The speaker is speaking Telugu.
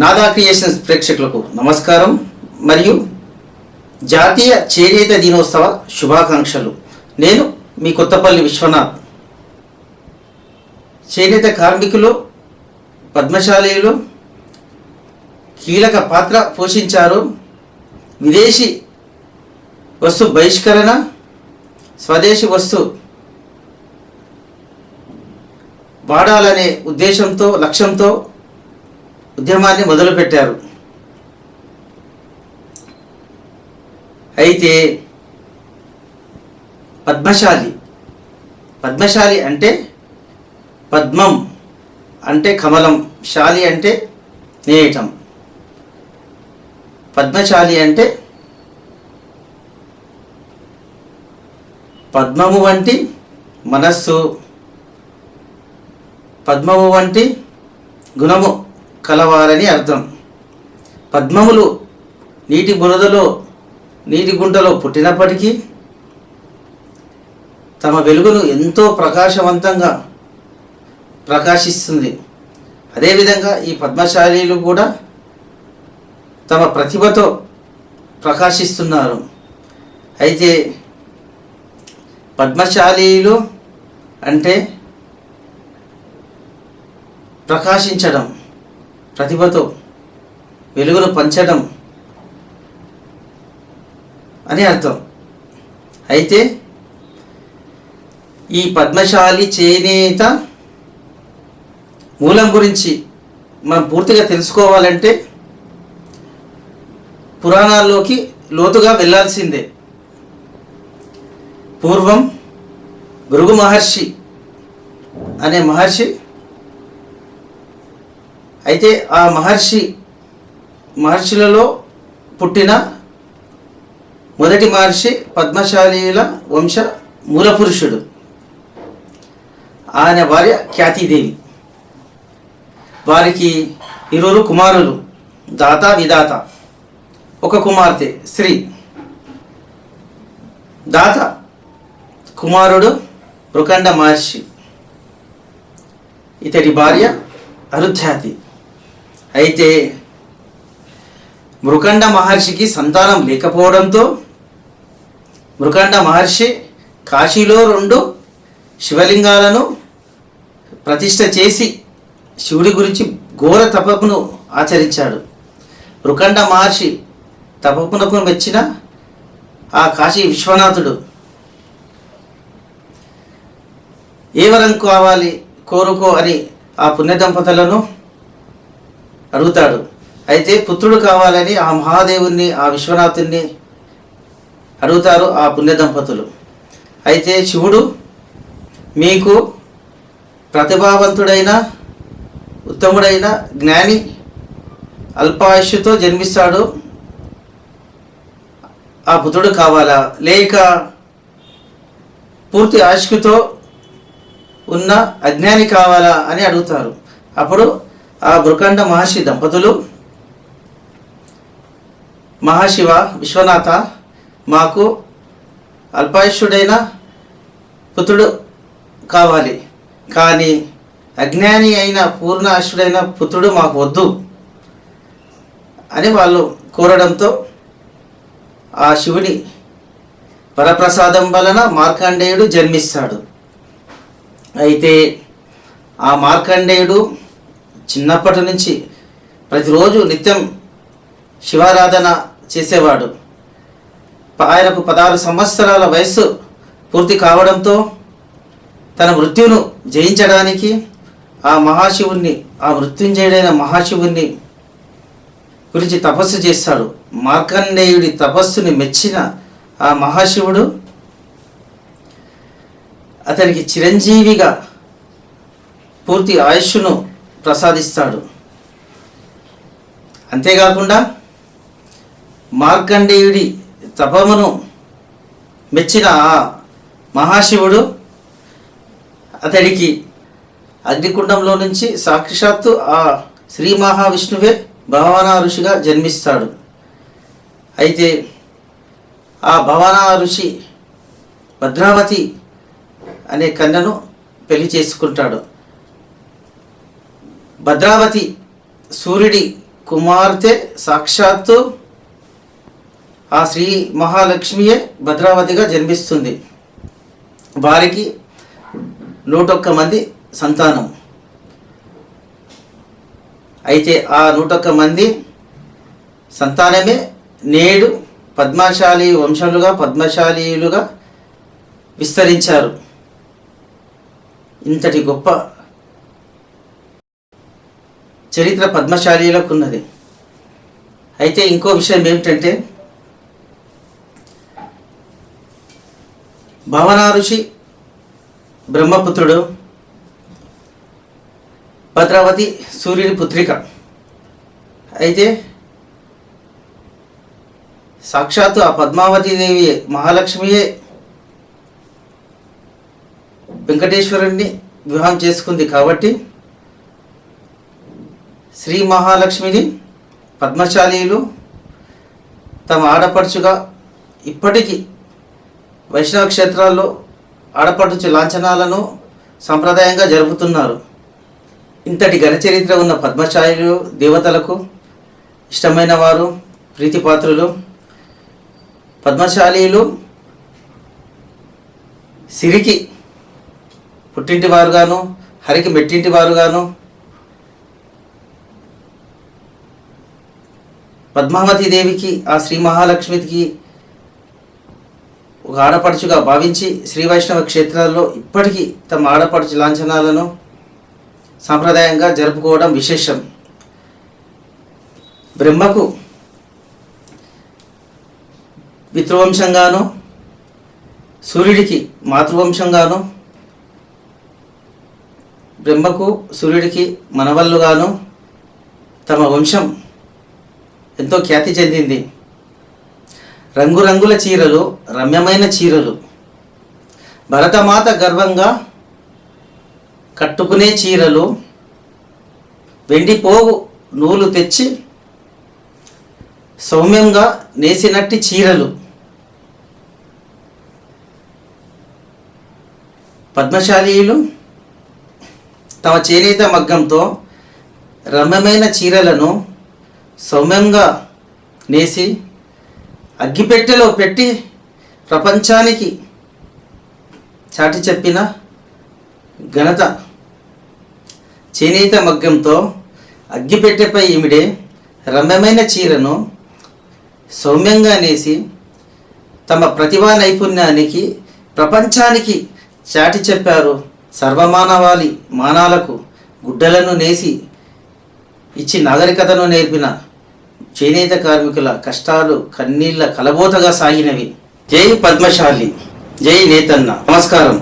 నాదా క్రియేషన్స్ ప్రేక్షకులకు నమస్కారం మరియు జాతీయ చేనేత దినోత్సవ శుభాకాంక్షలు. నేను మీ కొత్తపల్లి విశ్వనాథ్. చేనేత కార్మికులు, పద్మశాలీలు కీలక పాత్ర పోషించారు. విదేశీ వస్తు బహిష్కరణ, స్వదేశీ వస్తు వాడాలనే ఉద్దేశంతో, లక్ష్యంతో ఉద్యమాన్ని మొదలుపెట్టారు. అయితే పద్మశాలి అంటే పద్మం అంటే కమలం, శాలి అంటే నేయటం. పద్మశాలి అంటే పద్మము వంటి మనస్సు, పద్మము వంటి గుణము కలవారని అర్థం. పద్మములు నీటి బురదలో, నీటి గుంటలో పుట్టినప్పటికీ తమ వెలుగును ఎంతో ప్రకాశవంతంగా ప్రకాశిస్తుంది. అదేవిధంగా ఈ పద్మశాలీలు కూడా తమ ప్రతిభతో ప్రకాశిస్తున్నారు. అయితే పద్మశాలీలు అంటే ప్రకాశించడం, ప్రతిభతో వెలుగును పంచడం అని అర్థం. అయితే ఈ పద్మశాలి చేనేత మూలం గురించి మనం పూర్తిగా తెలుసుకోవాలంటే పురాణాల్లోకి లోతుగా వెళ్ళాల్సిందే. పూర్వం భృగు మహర్షి అనే మహర్షి, అయితే ఆ మహర్షులలో పుట్టిన మొదటి మహర్షి పద్మశాలీల వంశ మూలపురుషుడు. ఆయన భార్య ఖ్యాతీదేవి. వారికి 2 కుమారులు, దాత విధాత. ఒక కుమార్తె శ్రీ. దాత కుమారుడు మృకండ మహర్షి, ఇతడి భార్య అరుధ్యాతి. అయితే మృకండ మహర్షికి సంతానం లేకపోవడంతో మృకండ మహర్షి కాశీలో 2 శివలింగాలను ప్రతిష్ఠ చేసి శివుడి గురించి ఘోర తపస్సును ఆచరించాడు. మృకండ మహర్షి తపస్సునకు మెచ్చిన ఆ కాశీ విశ్వనాథుడు ఏ వరం కావాలి కోరుకో అని ఆ పుణ్య దంపతులను అడుగుతాడు. అయితే పుత్రుడు కావాలని ఆ మహాదేవుణ్ణి, ఆ విశ్వనాథుణ్ణి అడుగుతారు ఆ పుణ్య దంపతులు. అయితే శివుడు మీకు ప్రతిభావంతుడైన, ఉత్తముడైన జ్ఞాని అల్పాయుష్తో జన్మిస్తాడు, ఆ పుత్రుడు కావాలా, లేక పూర్తి ఆయుష్తో ఉన్న అజ్ఞాని కావాలా అని అడుగుతారు. అప్పుడు ఆ మృకండ మహర్షి దంపతులు, మహాశివ, విశ్వనాథ, మాకు అల్పాయుష్యుడైన పుత్రుడు కావాలి, కానీ అజ్ఞాని అయిన పూర్ణాయుష్యుడైన పుత్రుడు మాకు వద్దు అని వాళ్ళు కోరడంతో ఆ శివుని వరప్రసాదం వలన మార్కండేయుడు జన్మిస్తాడు. అయితే ఆ మార్కండేయుడు చిన్నప్పటి నుంచి ప్రతిరోజు నిత్యం శివారాధన చేసేవాడు. ఆయనకు 16 సంవత్సరాల వయస్సు పూర్తి కావడంతో తన మృత్యును జయించడానికి ఆ మహాశివుణ్ణి, ఆ మృత్యుంజయుడైన మహాశివుణ్ణి గురించి తపస్సు చేస్తాడు. మార్కండేయుడి తపస్సుని మెచ్చిన ఆ మహాశివుడు అతనికి చిరంజీవిగా పూర్తి ఆయుష్ను ప్రసాదిస్తాడు. అంతేకాకుండా మార్కండేయుడి తపమును మెచ్చిన ఆ మహాశివుడు అతడికి అగ్నికుండంలో నుంచి సాక్షాత్తు ఆ శ్రీ మహావిష్ణువే భవానా ఋషిగా జన్మిస్తాడు. అయితే ఆ భవానా ఋషి భద్రావతి అనే కన్యను పెళ్లి చేసుకుంటాడు. భద్రావతి సూర్యుడి కుమార్తె సాక్షాత్తు ఆ శ్రీ మహాలక్ష్మియే భద్రావతిగా జన్మిస్తుంది. వారికి 101 మంది సంతానం. అయితే ఆ 101 మంది సంతానమే నేడు పద్మశాలి వంశములుగా పద్మశాలీయులుగా విస్తరించారు. ఇంతటి గొప్ప చరిత్ర పద్మశాలీలకు ఉన్నది. అయితే ఇంకో విషయం ఏమిటంటే, భావనా ఋషి బ్రహ్మపుత్రుడు, భద్రావతి సూర్యుని పుత్రిక. అయితే సాక్షాత్తు ఆ పద్మావతీదేవి మహాలక్ష్మియే వెంకటేశ్వరుణ్ణి వివాహం చేసుకుంది. కాబట్టి శ్రీ మహాలక్ష్మిని పద్మశాలీలు తమ ఆడపడుచుగా ఇప్పటికీ వైష్ణవ క్షేత్రాల్లో ఆడపడుచు లాంఛనాలను సంప్రదాయంగా జరుపుతున్నారు. ఇంతటి ఘనచరిత్ర ఉన్న పద్మశాలీలు దేవతలకు ఇష్టమైన వారు, ప్రీతిపాత్రులు. పద్మశాలీలు సిరికి పుట్టింటి వారుగాను, హరికి మెట్టింటి వారుగాను, పద్మావతీదేవికి ఆ శ్రీ మహాలక్ష్మికి ఒక ఆడపడుచుగా భావించి శ్రీ వైష్ణవ క్షేత్రాల్లో ఇప్పటికీ తమ ఆడపడుచు లాంఛనాలను సాంప్రదాయంగా జరుపుకోవడం విశేషం. బ్రహ్మకు పితృవంశంగాను, సూర్యుడికి మాతృవంశంగాను, బ్రహ్మకు సూర్యుడికి మనవళ్ళుగాను తమ వంశం ఎంతో ఖ్యాతి చెందింది. రంగురంగుల చీరలు, రమ్యమైన చీరలు, భరతమాత గర్వంగా కట్టుకునే చీరలు, వెండి పోగు నూలు తెచ్చి సౌమ్యంగా నేసినట్టి చీరలు, పద్మశాలీలు తమ చేనేత మగ్గంతో రమ్యమైన చీరలను సౌమ్యంగా నేసి అగ్గిపెట్టెలో పెట్టి ప్రపంచానికి చాటి చెప్పిన ఘనత. చేనేత మగ్గంతో అగ్గిపెట్టెపై ఇమిడే రమ్యమైన చీరను సౌమ్యంగా నేసి తమ ప్రతిభా నైపుణ్యానికి ప్రపంచానికి చాటి చెప్పారు. సర్వమానవాళి మానాలకు గుడ్డలను నేసి ఇచ్చి నాగరికతను నేర్పిన చేనేత కార్మికుల కష్టాలు కన్నీళ్ళ కలబోతగా సాగినవి. జై పద్మశాలి, జై నేతన్న. నమస్కారం.